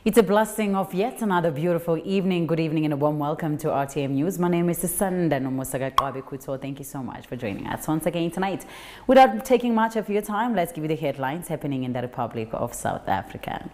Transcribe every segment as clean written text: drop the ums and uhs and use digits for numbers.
It's a blessing of yet another beautiful evening. Good evening and a warm welcome to RTM News. My name is Sanda Nomusaga Kuto. Thank you so much for joining us once again tonight. Without taking much of your time, let's give you the headlines happening in the Republic of South Africa.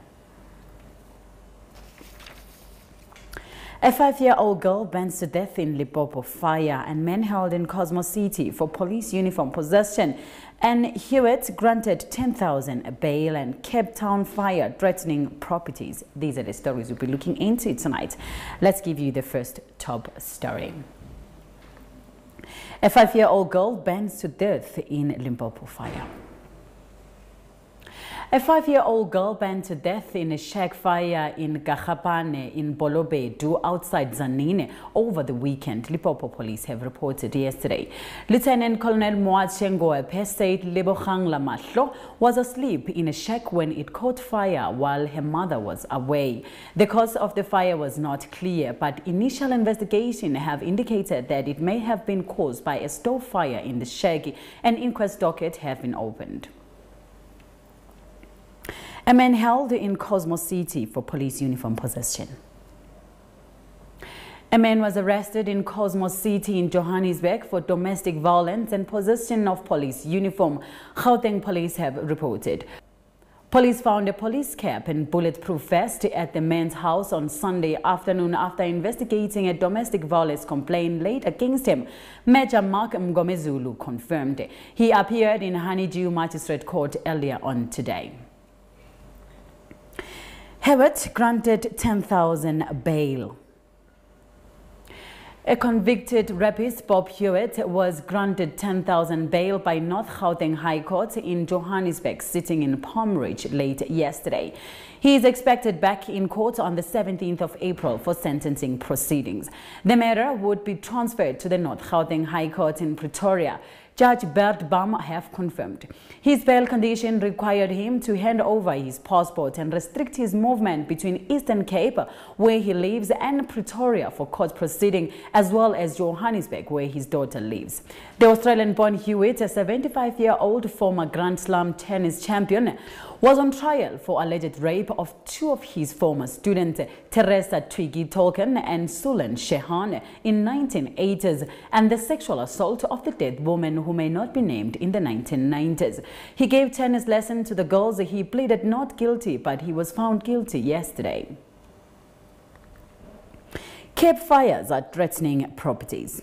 A 5-year-old girl burns to death in Limpopo fire, and men held in Cosmos City for police uniform possession. And Hewitt granted 10,000 bail, and Cape Town fire threatening properties. These are the stories we'll be looking into tonight. Let's give you the first top story. A 5-year-old girl burns to death in Limpopo fire. A 5-year-old girl burned to death in a shack fire in Gagapane in Bolobedu outside Zanine over the weekend, Limpopo police have reported yesterday. Lieutenant Colonel Moatsengoepe said Lebogang Lamahlo was asleep in a shack when it caught fire while her mother was away. The cause of the fire was not clear, but initial investigations have indicated that it may have been caused by a stove fire in the shack. An inquest docket have been opened. A man held in Cosmos City for police uniform possession. A man was arrested in Cosmos City in Johannesburg for domestic violence and possession of police uniform, Gauteng police have reported. Police found a police cap and bulletproof vest at the man's house on Sunday afternoon after investigating a domestic violence complaint laid against him. Major Mark Mgomezulu confirmed. He appeared in Honeydew Magistrate Court earlier on today. Hewitt granted 10,000 bail. A convicted rapist, Bob Hewitt, was granted 10,000 bail by North Gauteng High Court in Johannesburg, sitting in Palm Ridge late yesterday. He is expected back in court on the 17th of April for sentencing proceedings. The matter would be transferred to the North Gauteng High Court in Pretoria. Judge Bert Baum have confirmed. His bail condition required him to hand over his passport and restrict his movement between Eastern Cape, where he lives, and Pretoria for court proceeding, as well as Johannesburg, where his daughter lives. The Australian-born Hewitt, a 75-year-old former Grand Slam tennis champion, was on trial for alleged rape of two of his former students, Teresa Twiggy Tolkien and Sulan Shehan, in 1980s, and the sexual assault of the dead woman who may not be named in the 1990s. He gave tennis lessons to the girls. He pleaded not guilty, but he was found guilty yesterday. Cape fires are threatening properties.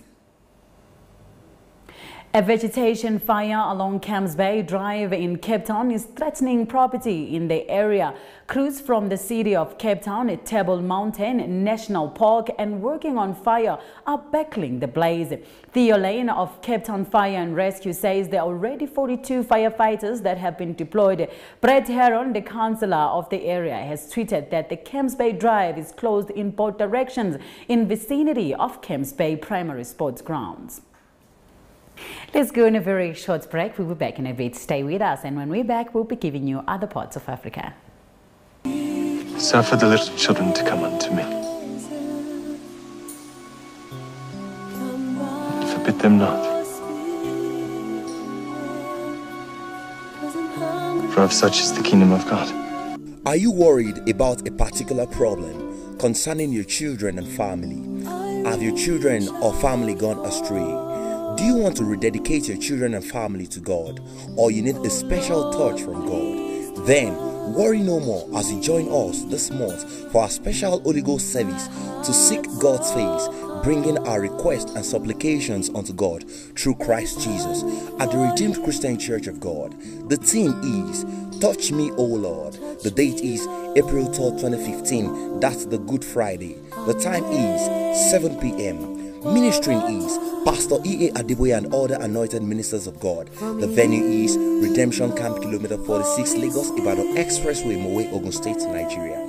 A vegetation fire along Camps Bay Drive in Cape Town is threatening property in the area. Crews from the city of Cape Town at Table Mountain National Park and Working on Fire are battling the blaze. Theo Lane of Cape Town Fire and Rescue says there are already 42 firefighters that have been deployed. Brett Heron, the councillor of the area, has tweeted that the Camps Bay Drive is closed in both directions in vicinity of Camps Bay Primary Sports Grounds. Let's go on a very short break. We'll be back in a bit. Stay with us, and when we're back, we'll be giving you other parts of Africa. Suffer the little children to come unto me. Forbid them not. For of such is the kingdom of God. Are you worried about a particular problem concerning your children and family? Have your children or family gone astray? Do you want to rededicate your children and family to God, or you need a special touch from God? Then worry no more as you join us this month for our special Holy Ghost service to seek God's face, bringing our requests and supplications unto God through Christ Jesus at the Redeemed Christian Church of God. The theme is Touch Me, O Lord. The date is April 3rd, 2015. That's the Good Friday. The time is 7 p.m. Ministering is Pastor E.A. Adeboye and other anointed ministers of God. The venue is Redemption Camp, Kilometer 46, Lagos Ibadan Expressway, Mowe, Ogun State, Nigeria.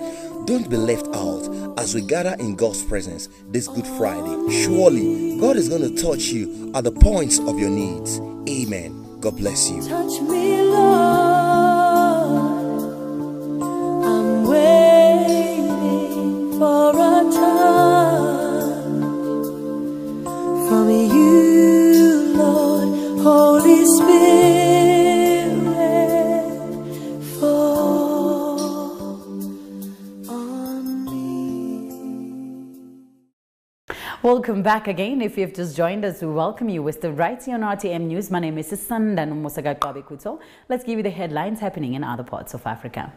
Don't be left out as we gather in God's presence this Good Friday. Surely God is going to touch you at the points of your needs. Amen. God bless you. Touch me, Lord. I'm waiting for a touch from you, Lord. Holy Spirit, fall on Welcome back again. If you've just joined us, we welcome you with the right here on RTM News. My name is Sandan Musaga Kwabikuto. Let's give you the headlines happening in other parts of Africa.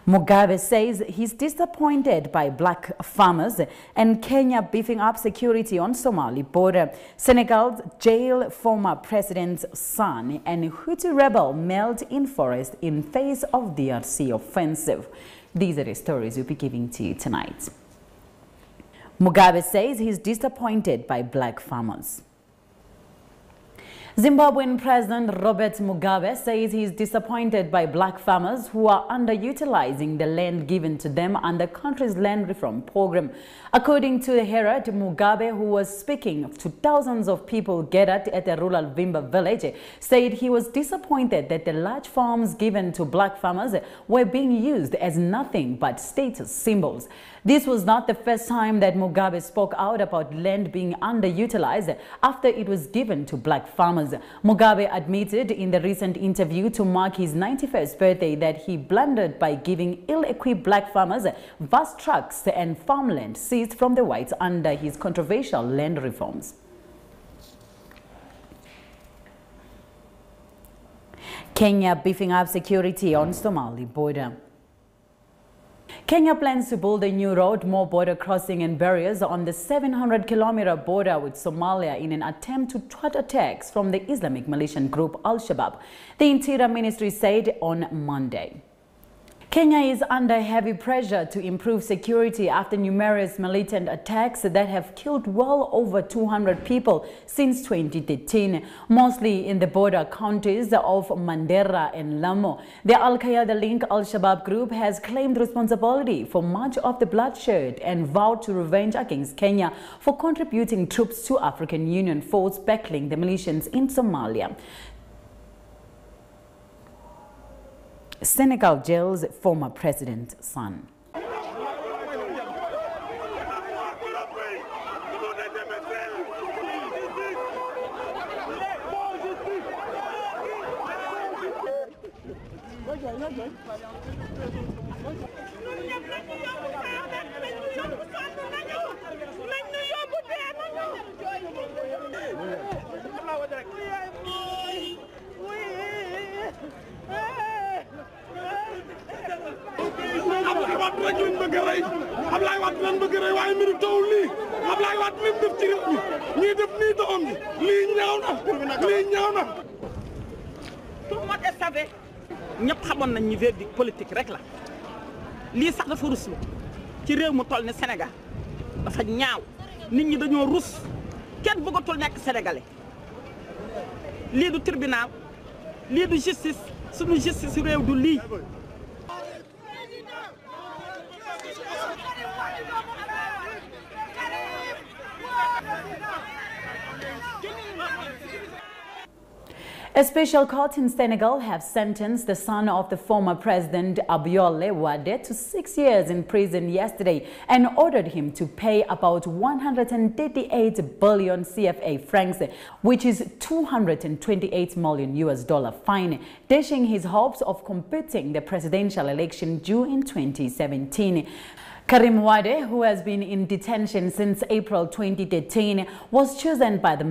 Mugabe says he's disappointed by black farmers, and Kenya beefing up security on Somali border. Senegal's jail former president's son, and Hutu rebel mailed in forest in face of DRC offensive. These are the stories we'll be giving to you tonight. Mugabe says he's disappointed by black farmers. Zimbabwean President Robert Mugabe says he's disappointed by black farmers who are underutilizing the land given to them under the country's land reform program. According to the Herald, Mugabe, who was speaking to thousands of people gathered at a rural Vimba village, said he was disappointed that the large farms given to black farmers were being used as nothing but status symbols. This was not the first time that Mugabe spoke out about land being underutilized after it was given to black farmers. Mugabe admitted in the recent interview to mark his 91st birthday that he blundered by giving ill-equipped black farmers vast tracts and farmland seized from the whites under his controversial land reforms. Kenya beefing up security on Somali border. Kenya plans to build a new road, more border crossing and barriers on the 700-kilometer border with Somalia in an attempt to thwart attacks from the Islamic militant group Al-Shabaab, the Interior Ministry said on Monday. Kenya is under heavy pressure to improve security after numerous militant attacks that have killed well over 200 people since 2013, mostly in the border counties of Mandera and Lamu. The Al-Qaeda-linked Al-Shabaab group has claimed responsibility for much of the bloodshed and vowed to revenge against Kenya for contributing troops to African Union force battling the militias in Somalia. Senegal jails former president's son. Tout le monde savait ñëpp xamoon nañ ni verdict politique rek la lii sax dafa ruslu ci réew mu toll ne Sénégal dafa ñaaw nit ñi dañoo rus kenn bëggatul nekk sénégalais lii du tribunal lii du justice sunu justice réew du lii. A special court in Senegal have sentenced the son of the former president Abdoulaye Wade to 6 years in prison yesterday and ordered him to pay about 138 billion CFA francs, which is $228 million fine, dashing his hopes of competing the presidential election due in 2017. Karim Wade, who has been in detention since April 2013, was chosen by the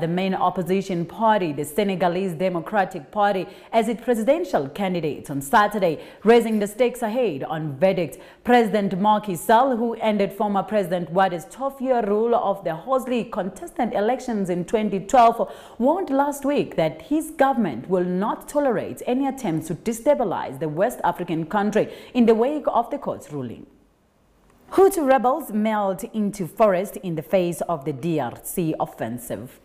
main opposition party, the Senegalese Democratic Party, as its presidential candidate on Saturday, raising the stakes ahead on verdict. President Macky Sall, who ended former President Wade's 12-year rule of the hotly contested elections in 2012, warned last week that his government will not tolerate any attempts to destabilize the West African country in the wake of the court's ruling. Hutu rebels mailed into forest in the face of the DRC offensive.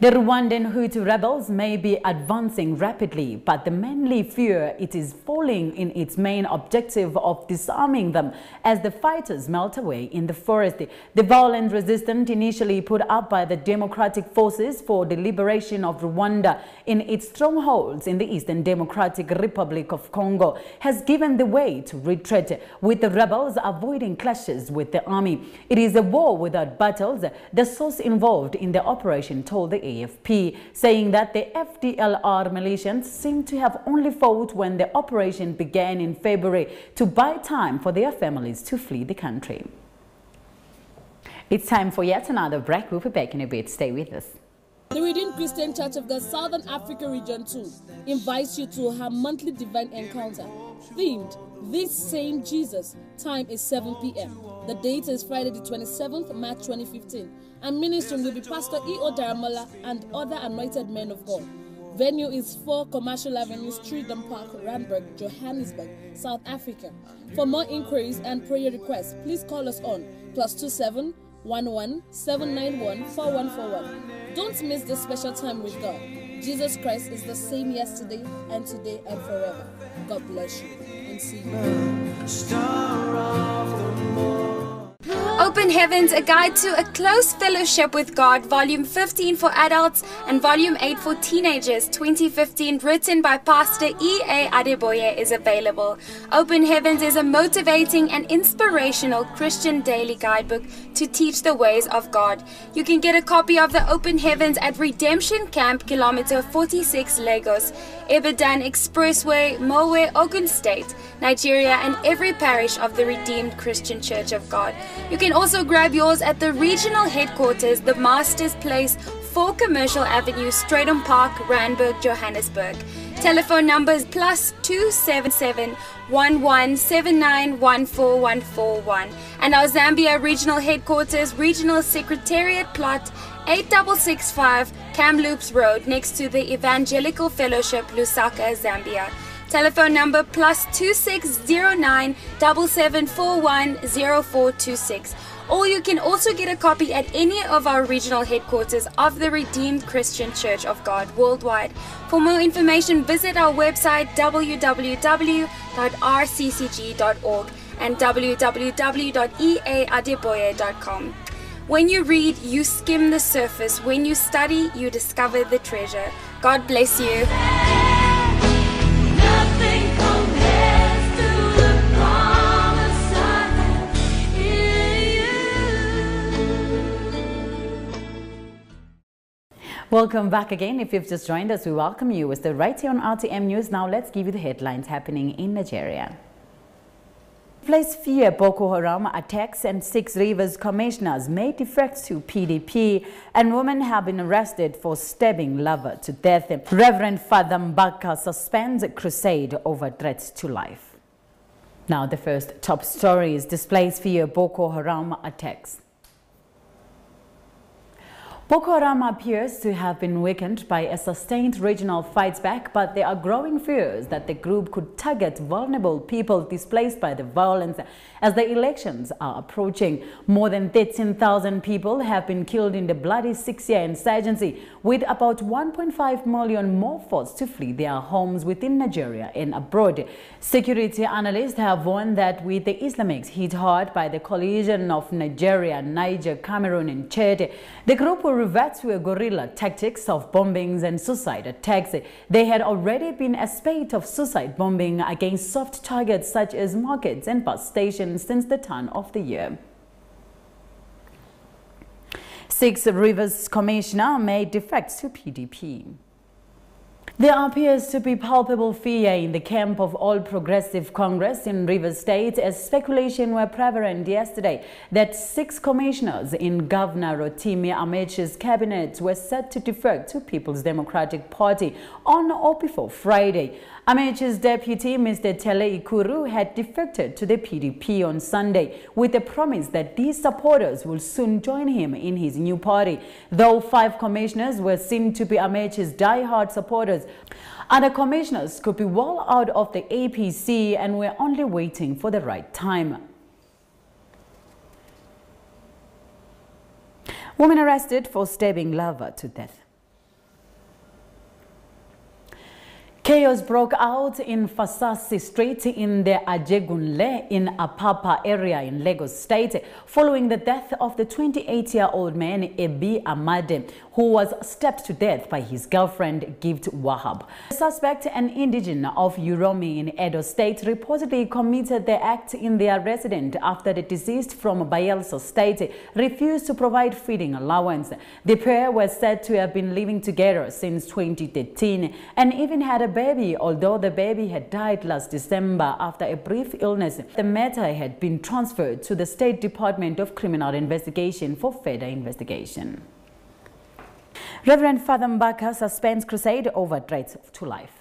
The Rwandan Hutu rebels may be advancing rapidly, but the mainly fear it is falling in its main objective of disarming them as the fighters melt away in the forest. The violent resistance initially put up by the Democratic Forces for the Liberation of Rwanda in its strongholds in the Eastern Democratic Republic of Congo has given the way to retreat, with the rebels avoiding clashes with the army. It is a war without battles, the source involved in the operation told the AFP, saying that the FDLR militias seem to have only fought when the operation began in February to buy time for their families to flee the country. It's time for yet another break. We'll be back in a bit. Stay with us. The Redeemed Christian Church of God Southern Africa Region 2 invites you to her monthly divine encounter, themed This Same Jesus. Time is 7 p.m. The date is Friday the 27th March 2015, and ministering will be Pastor E.O. Daramola and other anointed men of God. Venue is 4 Commercial Avenue, Streatham Park, Randburg, Johannesburg, South Africa. For more inquiries and prayer requests, please call us on +27 11 791 4141. Don't miss this special time with God. Jesus Christ is the same yesterday and today and forever. God bless you and see you. Open Heavens, a guide to a close fellowship with God, Volume 15 for adults and Volume 8 for teenagers, 2015, written by Pastor E.A. Adeboye, is available. Open Heavens is a motivating and inspirational Christian daily guidebook to teach the ways of God. You can get a copy of the Open Heavens at Redemption Camp, Kilometer 46, Lagos, Ibadan Expressway, Mowe, Ogun State, Nigeria, and every parish of the Redeemed Christian Church of God. You can also grab yours at the regional headquarters, the Master's Place, 4 Commercial Avenue, Streatham Park, Randburg, Johannesburg. Telephone numbers +277 1179 14141. And our Zambia regional headquarters, Regional Secretariat Plot 8665 Kamloops Road, next to the Evangelical Fellowship, Lusaka, Zambia. Telephone number +2609 7741 0426. Or you can also get a copy at any of our regional headquarters of the Redeemed Christian Church of God worldwide. For more information, visit our website www.rccg.org and www.eadeboye.com. When you read, you skim the surface. When you study, you discover the treasure. God bless you. Welcome back again. If you've just joined us, we welcome you. It's the right here on RTM News. Now let's give you the headlines happening in Nigeria. Place fear Boko Haram attacks and 6 Rivers commissioners may defect to PDP, and women have been arrested for stabbing lover to death. Reverend Father Mbaka suspends crusade over threats to life. Now the first top story is displays fear Boko Haram attacks. Boko Haram appears to have been weakened by a sustained regional fight back, but there are growing fears that the group could target vulnerable people displaced by the violence as the elections are approaching. More than 13,000 people have been killed in the bloody 6-year insurgency, with about 1.5 million more forced to flee their homes within Nigeria and abroad. Security analysts have warned that with the Islamics hit hard by the coalition of Nigeria, Niger, Cameroon and Chad, the group will revert to a guerrilla tactics of bombings and suicide attacks. There had already been a spate of suicide bombing against soft targets such as markets and bus stations since the turn of the year. 6 Rivers Commissioner made defects to PDP. There appears to be palpable fear in the camp of All Progressive Congress in Rivers State as speculation were prevalent yesterday that 6 commissioners in Governor Rotimi Amaechi's cabinet were set to defect to People's Democratic Party on or before Friday. Amaechi's deputy, Mr. Tele Ikuru, had defected to the PDP on Sunday with the promise that these supporters will soon join him in his new party. Though 5 commissioners were seen to be Amaechi's die-hard supporters, other commissioners could be well out of the APC and were only waiting for the right time. Woman arrested for stabbing lover to death. Chaos broke out in Fasasi Street in the Ajegunle in Apapa area in Lagos State following the death of the 28-year-old man Ebi Amade, who was stabbed to death by his girlfriend Gift Wahab. The suspect, an indigene of Uromi in Edo State, reportedly committed the act in their residence after the deceased from Bayelsa State refused to provide feeding allowance. The pair were said to have been living together since 2013 and even had a baby, although the baby had died last December after a brief illness. The matter had been transferred to the State Department of Criminal Investigation for further investigation. Reverend Father Mbaka suspends crusade over threats to life.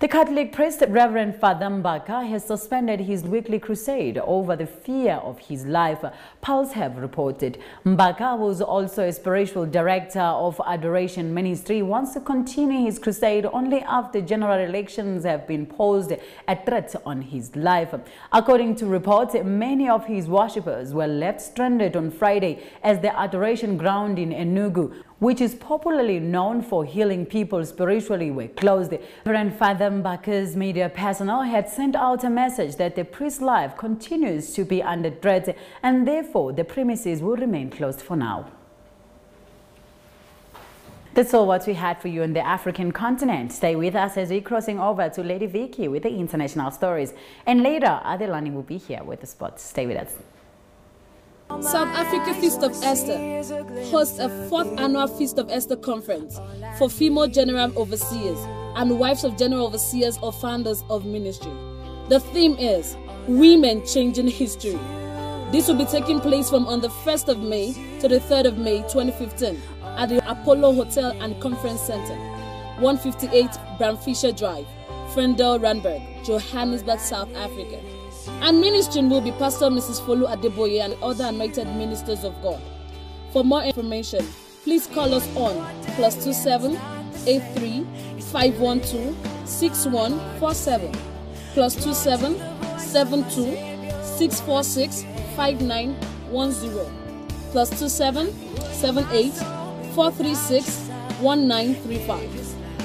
The Catholic priest, Reverend Father Mbaka, has suspended his weekly crusade over the fear of his life, Pulse have reported. Mbaka, who is also a spiritual director of Adoration Ministry, wants to continue his crusade only after general elections have been posed a threat on his life. According to reports, many of his worshippers were left stranded on Friday as the adoration ground in Enugu, which is popularly known for healing people spiritually, were closed. Reverend Father Mbaka's media personnel had sent out a message that the priest's life continues to be under threat and therefore the premises will remain closed for now. That's all what we had for you on the African continent. Stay with us as we're crossing over to Lady Vicky with the international stories. And later, Adelani will be here with the sports. Stay with us. South Africa Feast of Esther hosts a 4th annual Feast of Esther conference for female general overseers and wives of general overseers or founders of ministry. The theme is Women Changing History. This will be taking place from on the 1st of May to the 3rd of May 2015 at the Apollo Hotel and Conference Center, 158 Bram Fisher Drive, Frendel Randburg, Johannesburg, South Africa. And ministering will be Pastor Mrs. Folu Adeboye and other anointed ministers of God. For more information, please call us on +27 83 512 6147, +27 72 646 5910, +27 78 436 1935,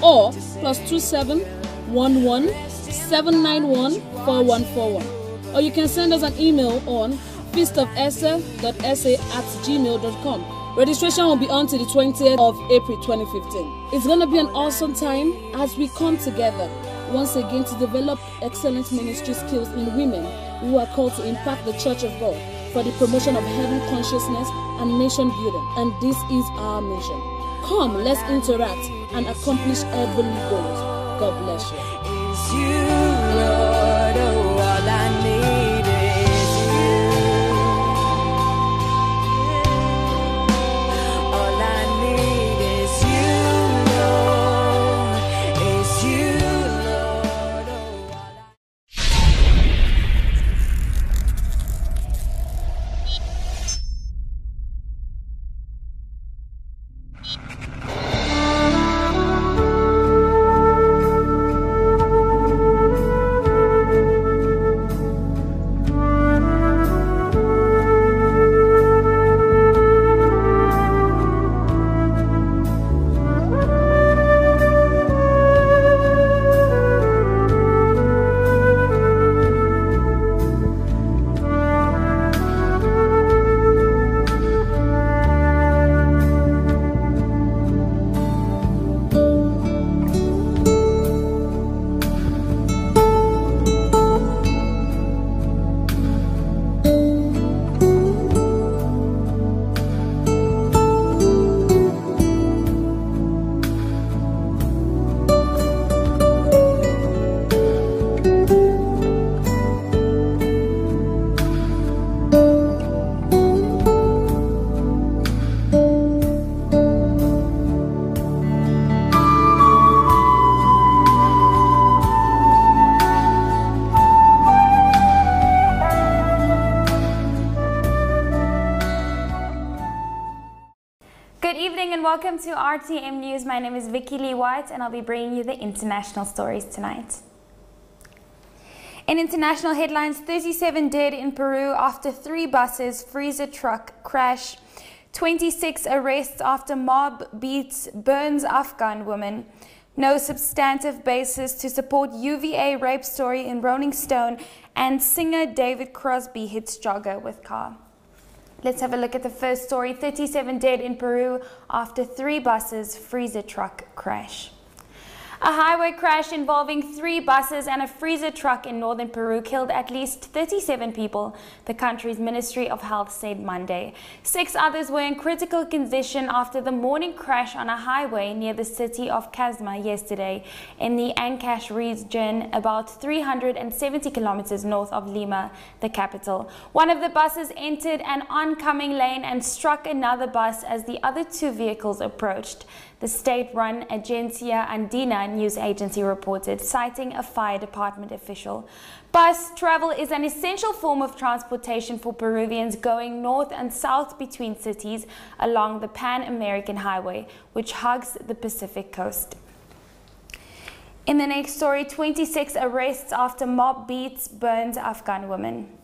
or +27 11 791 4141. Or you can send us an email on feastofesther.sa@gmail.com. Registration will be on to the 20th of April 2015. It's going to be an awesome time as we come together once again to develop excellent ministry skills in women who are called to impact the Church of God for the promotion of heaven consciousness and nation building. And this is our mission. Come, let's interact and accomplish heavenly goals. God bless you. Is you, Lord, oh, all I need is you. All I need is you, Lord, is you, Lord, oh, all I Welcome to RTM News. My name is Vicky Lee White and I'll be bringing you the international stories tonight. In international headlines, 37 dead in Peru after 3 buses freezer truck crash. 26 arrests after mob burns Afghan woman. No substantive basis to support UVA rape story in Rolling Stone, and singer David Crosby hits jogger with car. Let's have a look at the first story. 37 dead in Peru after 3 buses freezer truck crash. A highway crash involving 3 buses and a freezer truck in northern Peru killed at least 37 people, the country's Ministry of Health said Monday. 6 others were in critical condition after the morning crash on a highway near the city of Casma yesterday in the Ancash region, about 370 kilometers north of Lima, the capital. One of the buses entered an oncoming lane and struck another bus as the other 2 vehicles approached. The state-run Agencia Andina news agency reported, citing a fire department official. Bus travel is an essential form of transportation for Peruvians going north and south between cities along the Pan-American Highway, which hugs the Pacific coast. In the next story, 26 arrests after mob beats, burns Afghan woman.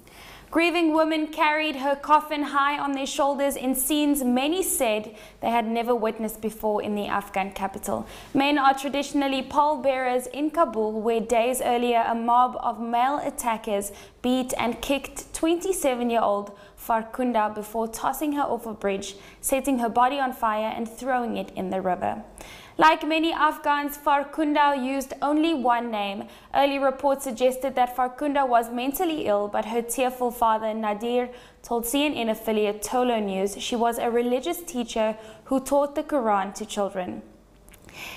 Grieving women carried her coffin high on their shoulders in scenes many said they had never witnessed before in the Afghan capital. Men are traditionally pallbearers in Kabul, where days earlier a mob of male attackers beat and kicked 27-year-old Farkunda before tossing her off a bridge, setting her body on fire and throwing it in the river. Like many Afghans, Farkunda used only one name. Early reports suggested that Farkunda was mentally ill, but her tearful father, Nadir, told CNN affiliate Tolo News she was a religious teacher who taught the Quran to children.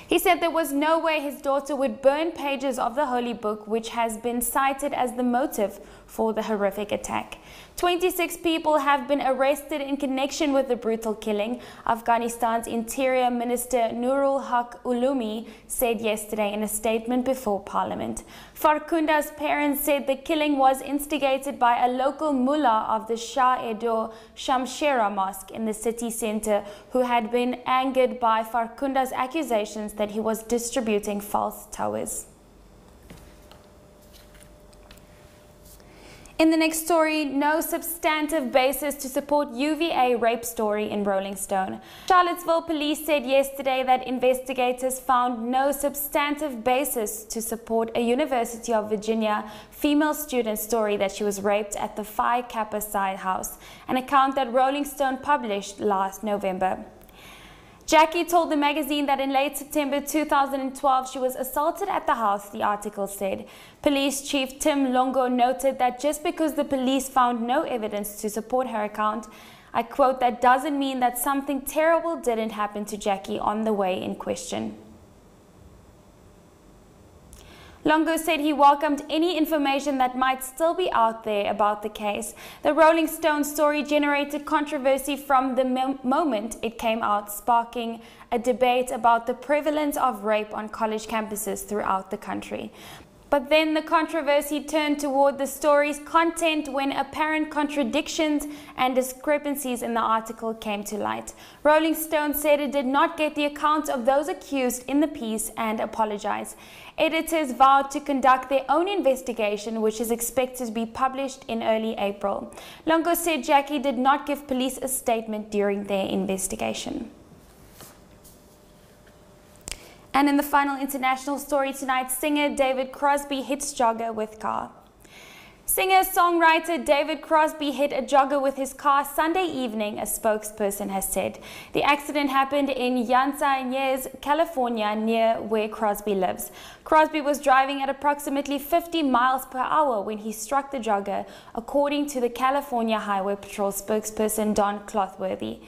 He said there was no way his daughter would burn pages of the holy book, which has been cited as the motive for the horrific attack. 26 people have been arrested in connection with the brutal killing, Afghanistan's Interior Minister Nurul Haq Ulumi said yesterday in a statement before Parliament. Farkunda's parents said the killing was instigated by a local mullah of the Shah Edo Shamshera Mosque in the city centre, who had been angered by Farkunda's accusations that he was distributing false tawhis. In the next story, no substantive basis to support UVA rape story in Rolling Stone. Charlottesville police said yesterday that investigators found no substantive basis to support a University of Virginia female student story that she was raped at the Phi Kappa Psi house, an account that Rolling Stone published last November. Jackie told the magazine that in late September 2012 she was assaulted at the house, the article said. Police Chief Tim Longo noted that just because the police found no evidence to support her account, I quote, that doesn't mean that something terrible didn't happen to Jackie on the way in question. Longo said he welcomed any information that might still be out there about the case. The Rolling Stone story generated controversy from the moment it came out, sparking a debate about the prevalence of rape on college campuses throughout the country. But then the controversy turned toward the story's content when apparent contradictions and discrepancies in the article came to light. Rolling Stone said it did not get the accounts of those accused in the piece and apologized. Editors vowed to conduct their own investigation, which is expected to be published in early April. Longo said Jackie did not give police a statement during their investigation. And in the final international story tonight, singer David Crosby hits jogger with car. Singer-songwriter David Crosby hit a jogger with his car Sunday evening, a spokesperson has said. The accident happened in Yancanyez, California, near where Crosby lives. Crosby was driving at approximately 50 miles per hour when he struck the jogger, according to the California Highway Patrol spokesperson Don Clothworthy.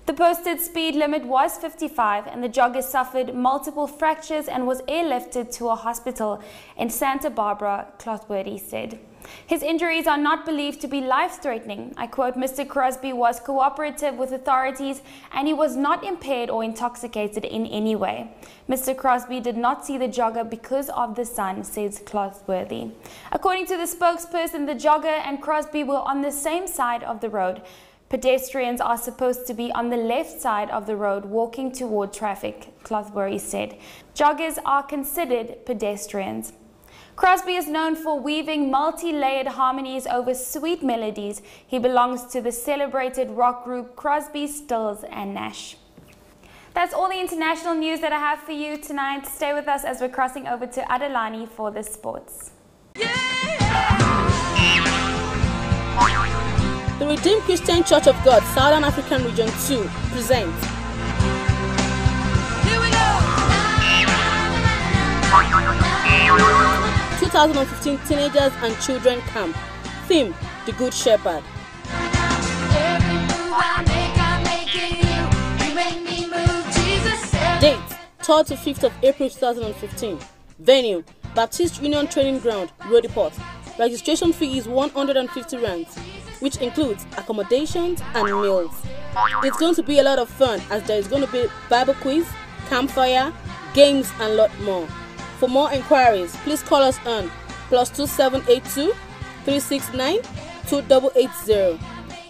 The posted speed limit was 55 and the jogger suffered multiple fractures and was airlifted to a hospital in Santa Barbara, Clothworthy said. His injuries are not believed to be life-threatening. I quote, Mr. Crosby was cooperative with authorities and he was not impaired or intoxicated in any way. Mr. Crosby did not see the jogger because of the sun, says Clothworthy. According to the spokesperson, the jogger and Crosby were on the same side of the road. Pedestrians are supposed to be on the left side of the road walking toward traffic, Clothworthy said. Joggers are considered pedestrians. Crosby is known for weaving multi-layered harmonies over sweet melodies. He belongs to the celebrated rock group Crosby, Stills and Nash. That's all the international news that I have for you tonight. Stay with us as we're crossing over to Adelani for the sports. The Redeemed Christian Church of God, Southern African Region 2 presents 2015 Teenagers and Children Camp. Theme, The Good Shepherd. Date, 3rd to 5th of April 2015. Venue, Baptist Union Training Ground, Rodiport. Registration fee is 150 rands, which includes accommodations and meals. It's going to be a lot of fun as there is going to be Bible quiz, campfire, games and lot more. For more inquiries, please call us on +2782 369 2880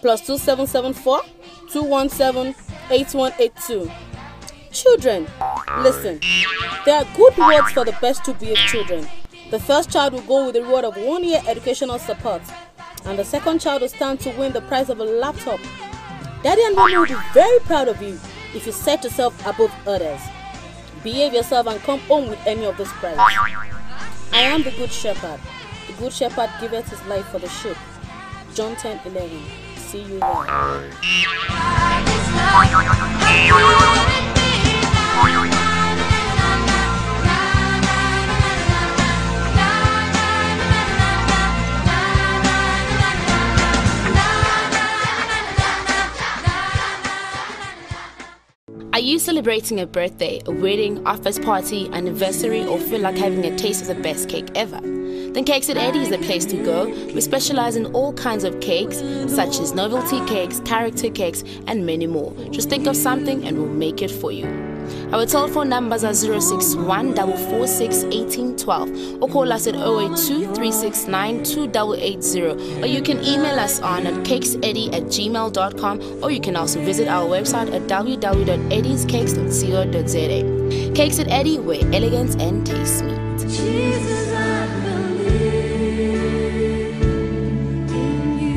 +2774 217 8182. Children, listen. There are good rewards for the best to be children. The first child will go with the reward of 1 year educational support, and the second child will stand to win the prize of a laptop. Daddy and Mommy will be very proud of you if you set yourself above others. Behave yourself and come home with any of those prizes. I am the Good Shepherd. The Good Shepherd giveth his life for the sheep. John 10:11. See you there. Are you celebrating a birthday, a wedding, office party, anniversary, or feel like having a taste of the best cake ever? Then Cakes at Eddie is the place to go. We specialize in all kinds of cakes, such as novelty cakes, character cakes, and many more. Just think of something and we'll make it for you. Our telephone numbers are 061 446 1812 or call us at 082 369 2880, or you can email us on at cakeseddy@gmail.com, or you can also visit our website at www.eddiescakes.co.za. Cakes at Eddie, where elegance and taste meet. Jesus, I believe in you.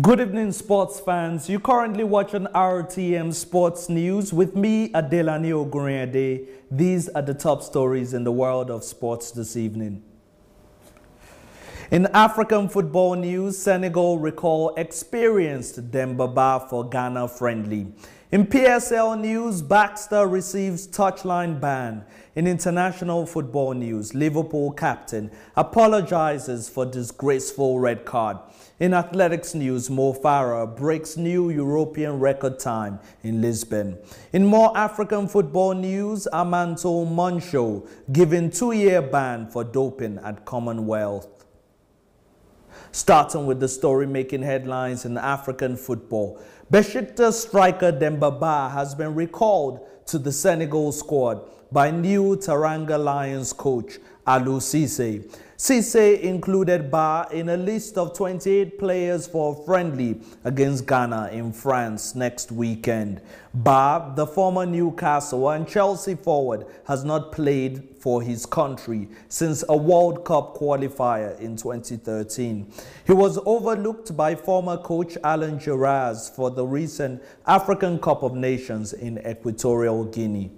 Good evening, sports fans. You're currently watching RTM Sports News with me, Adelani Oguriade. These are the top stories in the world of sports this evening. In African football news, Senegal recall experienced Demba Ba for Ghana friendly. In PSL news, Baxter receives touchline ban. In international football news, Liverpool captain apologizes for disgraceful red card. In athletics news, Mo Farah breaks new European record time in Lisbon. In more African football news, Amanto Moncho given 2-year ban for doping at Commonwealth. Starting with the story making headlines in African football, Besiktas striker Demba Ba has been recalled to the Senegal squad by new Teranga Lions coach Aliou Cisse. Cisse included Ba in a list of 28 players for a friendly against Ghana in France next weekend. Ba, the former Newcastle and Chelsea forward, has not played for his country since a World Cup qualifier in 2013. He was overlooked by former coach Alan Giraz for the recent African Cup of Nations in Equatorial Guinea.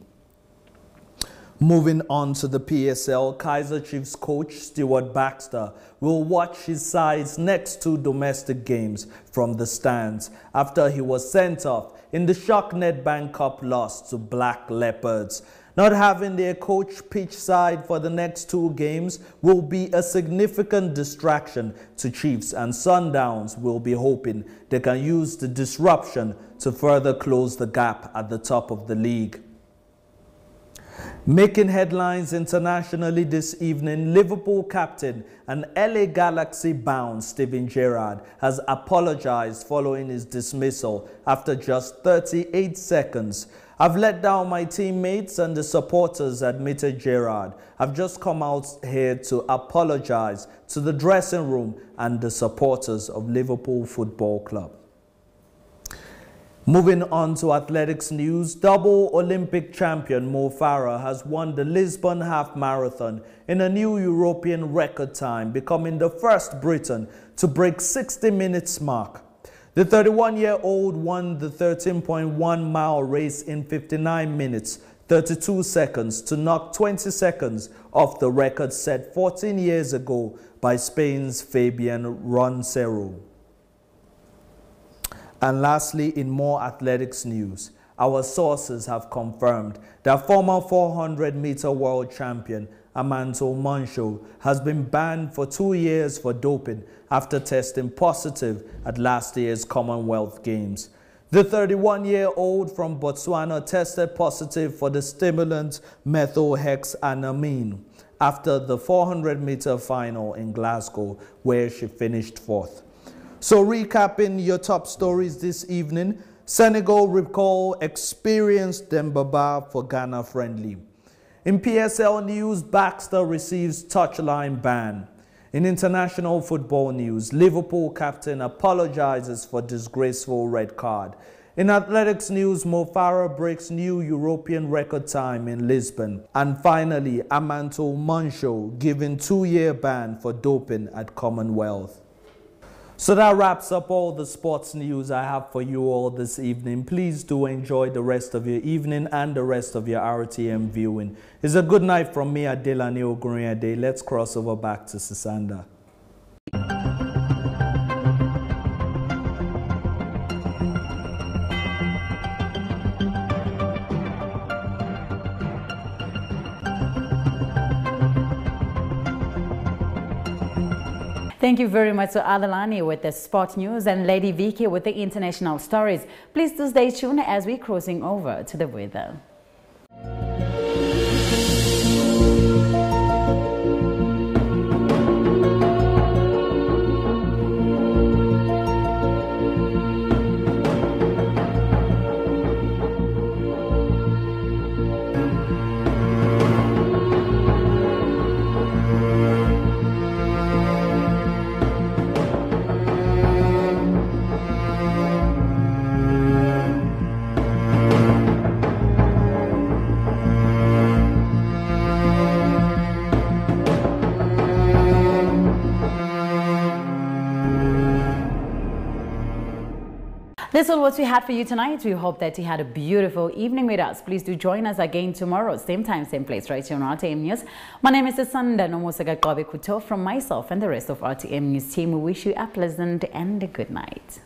Moving on to the PSL, Kaizer Chiefs coach Stuart Baxter will watch his side's next 2 domestic games from the stands after he was sent off in the shock Nedbank Cup loss to Black Leopards. Not having their coach pitch side for the next 2 games will be a significant distraction to Chiefs, and Sundowns will be hoping they can use the disruption to further close the gap at the top of the league. Making headlines internationally this evening, Liverpool captain and LA Galaxy bound Steven Gerrard has apologized following his dismissal after just 38 seconds. I've let down my teammates and the supporters, admitted Gerrard. I've just come out here to apologize to the dressing room and the supporters of Liverpool Football Club. Moving on to athletics news, double Olympic champion Mo Farah has won the Lisbon Half Marathon in a new European record time, becoming the first Briton to break 60 minutes mark. The 31-year-old won the 13.1-mile race in 59 minutes, 32 seconds to knock 20 seconds off the record set 14 years ago by Spain's Fabian Roncero. And lastly, in more athletics news, our sources have confirmed that former 400-meter world champion Amanto Mancho has been banned for 2 years for doping after testing positive at last year's Commonwealth Games. The 31-year-old from Botswana tested positive for the stimulant methylhexanamine after the 400-meter final in Glasgow, where she finished fourth. So recapping your top stories this evening, Senegal recall experienced Dembaba for Ghana friendly. In PSL news, Baxter receives touchline ban. In international football news, Liverpool captain apologizes for disgraceful red card. In athletics news, Mo Farah breaks new European record time in Lisbon. And finally, Amanto Mancho given 2-year ban for doping at Commonwealth. So that wraps up all the sports news I have for you all this evening. Please do enjoy the rest of your evening and the rest of your RTM viewing. It's a good night from me, Adelani Oguriade. Let's cross over back to Sisanda. Thank you very much to Adelani with the sport news and Lady Vicky with the international stories. Please do stay tuned as we're crossing over to the weather. This is all what we had for you tonight. We hope that you had a beautiful evening with us. Please do join us again tomorrow, same time, same place, right here on RTM News. My name is Sisanda Nomosaga Kwabe Kuto. From myself and the rest of RTM News team, we wish you a pleasant and a good night.